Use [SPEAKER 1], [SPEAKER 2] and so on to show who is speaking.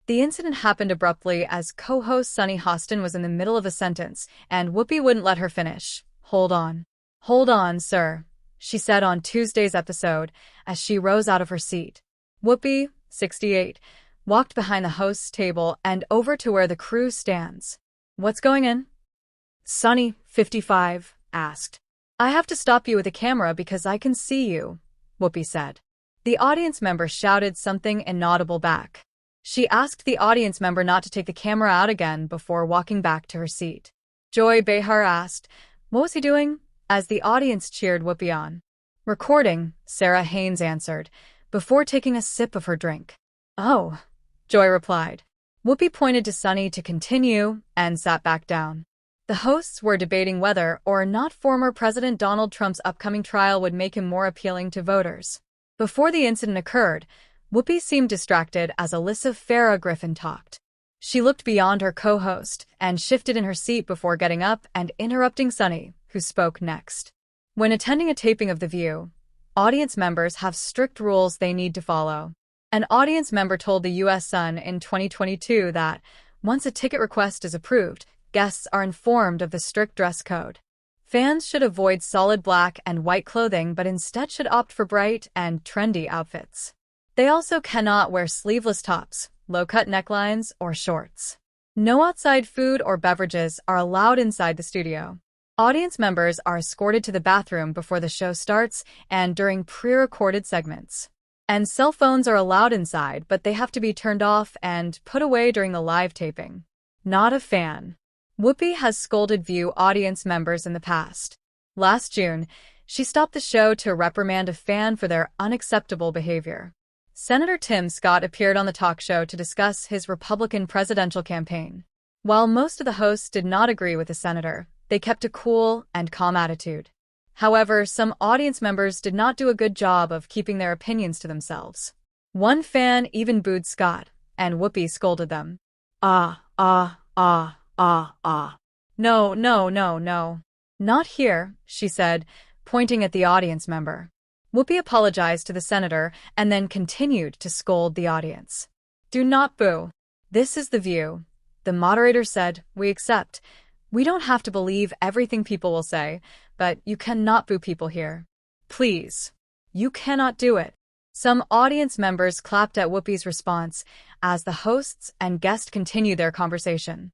[SPEAKER 1] The incident happened abruptly as co-host Sunny Hostin was in the middle of a sentence, and Whoopi wouldn't let her finish. "Hold on. Hold on, sir," she said on Tuesday's episode as she rose out of her seat. Whoopi, 68, walked behind the host's table and over to where the crew stands. "What's going on?" Sunny, 55, asked. "I have to stop you with a camera because I can see you," Whoopi said. The audience member shouted something inaudible back. She asked the audience member not to take the camera out again before walking back to her seat. Joy Behar asked, "What was he doing?" as the audience cheered Whoopi on. "Recording," Sarah Haynes answered, before taking a sip of her drink. "Oh," Joy replied. Whoopi pointed to Sunny to continue and sat back down. The hosts were debating whether or not former President Donald Trump's upcoming trial would make him more appealing to voters. Before the incident occurred, Whoopi seemed distracted as Alyssa Farah Griffin talked. She looked beyond her co-host and shifted in her seat before getting up and interrupting Sunny, who spoke next. When attending a taping of The View, audience members have strict rules they need to follow. An audience member told the U.S. Sun in 2022 that, once a ticket request is approved, guests are informed of the strict dress code. Fans should avoid solid black and white clothing but instead should opt for bright and trendy outfits. They also cannot wear sleeveless tops, low-cut necklines, or shorts. No outside food or beverages are allowed inside the studio. Audience members are escorted to the bathroom before the show starts and during pre-recorded segments. And cell phones are allowed inside, but they have to be turned off and put away during the live taping. Not a fan. Whoopi has scolded View audience members in the past. Last June, she stopped the show to reprimand a fan for their unacceptable behavior. Senator Tim Scott appeared on the talk show to discuss his Republican presidential campaign. While most of the hosts did not agree with the senator, they kept a cool and calm attitude. However, some audience members did not do a good job of keeping their opinions to themselves. One fan even booed Scott, and Whoopi scolded them. "Ah, ah, ah, ah, ah. No, no, no, no. Not here," she said, pointing at the audience member. Whoopi apologized to the senator and then continued to scold the audience. "Do not boo. This is The View," the moderator said. "We accept. We don't have to believe everything people will say, but you cannot boo people here. Please. You cannot do it." Some audience members clapped at Whoopi's response as the hosts and guest continued their conversation.